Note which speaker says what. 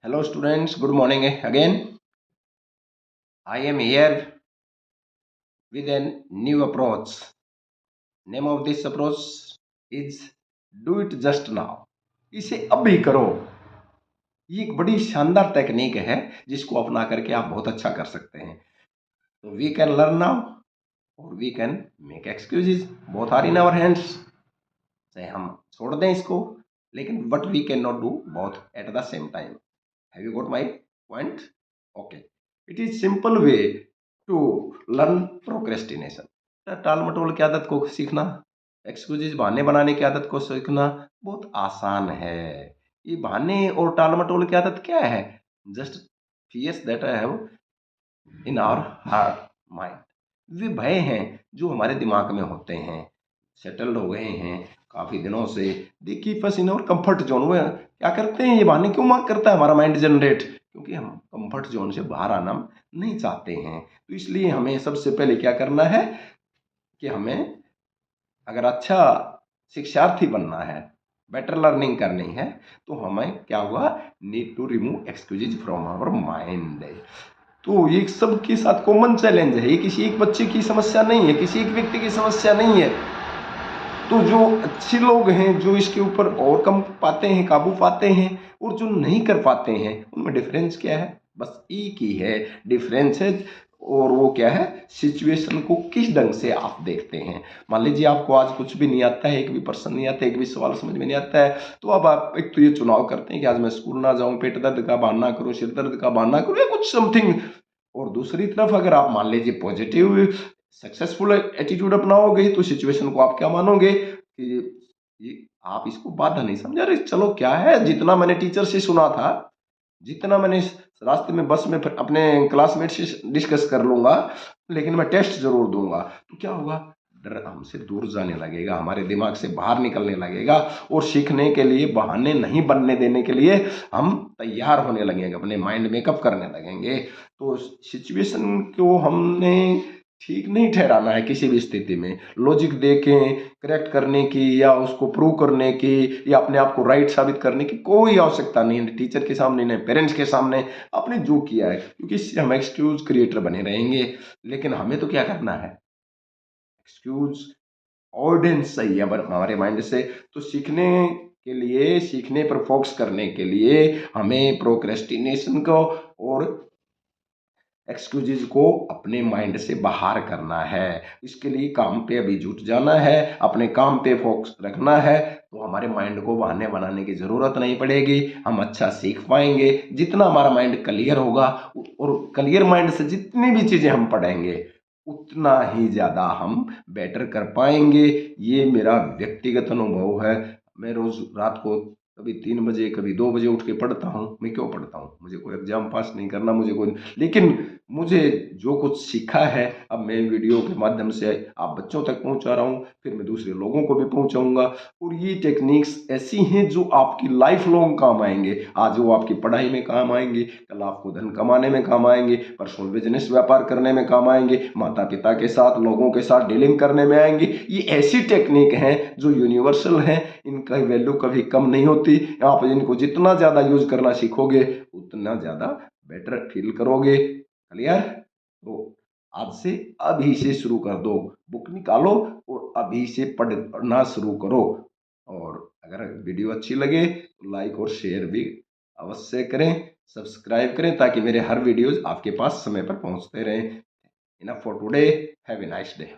Speaker 1: Hello students, good morning again. I am here with a new approach. Name of this approach is Do It Just Now. इसे अभी करो। ये एक बड़ी शानदार टेक्निक है जिसको अपना करके आप बहुत अच्छा कर सकते हैं। तो वी कैन लर्न नाउ और we can make excuses, both are in our hands. चाहे हम छोड़ दें इसको, लेकिन but we can not do both at the same time. Have you got my point? Okay, it is simple way to learn procrastination. टाल मटोल की आदत को सीखना, एक्सक्यूजेज बहाने बनाने की आदत को सीखना बहुत आसान है। ये बहाने और टाल मटोल की आदत क्या है? Just fears that I have in our heart mind. वे भय हैं जो हमारे दिमाग में होते हैं, सेटल्ड हो गए हैं काफी दिनों से। They keep us in our comfort zone. वो क्या करते हैं, ये बहाने क्यों मांग करता है हमारा माइंड जनरेट? क्योंकि हम कंफर्ट जोन से बाहर आना नहीं चाहते हैं। तो इसलिए हमें सबसे पहले क्या करना है कि हमें अगर अच्छा शिक्षार्थी बनना है, बेटर लर्निंग करनी है, तो हमें क्या हुआ, need to remove excuses from our mind. तो ये सबके साथ कॉमन चैलेंज है। ये किसी एक बच्चे की समस्या नहीं है, किसी एक व्यक्ति की समस्या नहीं है। तो जो अच्छे लोग हैं, जो इसके ऊपर और कम पाते हैं, काबू पाते हैं, और जो नहीं कर पाते हैं, उनमें डिफरेंस क्या है? बस एक ही है डिफरेंस है। और वो क्या है? सिचुएशन को किस ढंग से आप देखते हैं। मान लीजिए आपको आज कुछ भी नहीं आता है, एक भी पर्सन नहीं आता है, एक भी सवाल समझ में नहीं आता है, तो अब आप एक तो ये चुनाव करते हैं कि आज मैं स्कूल ना जाऊं, पेट दर्द का बहाना करूं, सिर दर्द का बहाना करूं, या कुछ समथिंग। और दूसरी तरफ अगर आप मान लीजिए पॉजिटिव सक्सेसफुल एटीट्यूड अपनाओगे, तो सिचुएशन को आप क्या मानोगे कि ये आप इसको बाधा नहीं समझ रहे, चलो क्या है, जितना मैंने टीचर से सुना था, जितना मैंने रास्ते में बस में अपने क्लासमेट से डिस्कस कर लूंगा, लेकिन मैं टेस्ट जरूर दूंगा। तो क्या होगा? डर हमसे दूर जाने लगेगा, हमारे दिमाग से बाहर निकलने लगेगा, और सीखने के लिए बहाने नहीं बनने देने के लिए हम तैयार होने लगेंगे, अपने माइंड मेकअप करने लगेंगे। तो सिचुएशन को हमने ठीक नहीं ठहराना है किसी भी स्थिति में। लॉजिक देके करेक्ट करने की, या उसको प्रूव करने की, या अपने आप को राइट साबित करने की कोई आवश्यकता नहीं है, टीचर के सामने नहीं, पेरेंट्स के सामने। आपने जो किया है, क्योंकि इससे हम एक्सक्यूज क्रिएटर बने रहेंगे। लेकिन हमें तो क्या करना है? एक्सक्यूज ऑडियंस सही है हमारे माइंड से। तो सीखने के लिए, सीखने पर फोकस करने के लिए हमें प्रोक्रेस्टिनेशन को और एक्सक्यूजेज को अपने माइंड से बाहर करना है। इसके लिए काम पे अभी जुट जाना है, अपने काम पे फोकस रखना है, तो हमारे माइंड को बहाने बनाने की ज़रूरत नहीं पड़ेगी। हम अच्छा सीख पाएंगे जितना हमारा माइंड क्लियर होगा। और क्लियर माइंड से जितनी भी चीज़ें हम पढ़ेंगे, उतना ही ज़्यादा हम बेटर कर पाएंगे। ये मेरा व्यक्तिगत अनुभव है। मैं रोज़ रात को कभी 3 बजे, कभी 2 बजे उठ के पढ़ता हूँ। मैं क्यों पढ़ता हूँ? मुझे कोई एग्जाम पास नहीं करना, मुझे कोई, लेकिन मुझे जो कुछ सीखा है, अब मैं वीडियो के माध्यम से आप बच्चों तक पहुंचा रहा हूं, फिर मैं दूसरे लोगों को भी पहुंचाऊंगा। और ये टेक्निक्स ऐसी हैं जो आपकी लाइफ लॉन्ग काम आएंगे। आज वो आपकी पढ़ाई में काम आएंगे, कल आपको धन कमाने में काम आएंगे, पर्सनल बिजनेस व्यापार करने में काम आएंगे, माता पिता के साथ, लोगों के साथ डीलिंग करने में आएंगे। ये ऐसी टेक्निक हैं जो यूनिवर्सल हैं, इनका वैल्यू कभी कम नहीं होती। आप इनको जितना ज़्यादा यूज करना सीखोगे, उतना ज़्यादा बेटर फील करोगे। क्लियर? तो आज से, अभी से शुरू कर दो, बुक निकालो और अभी से पढ़ना शुरू करो। और अगर वीडियो अच्छी लगे तो लाइक और शेयर भी अवश्य करें, सब्सक्राइब करें, ताकि मेरे हर वीडियोज आपके पास समय पर पहुंचते रहें। Enough for today, have a nice day.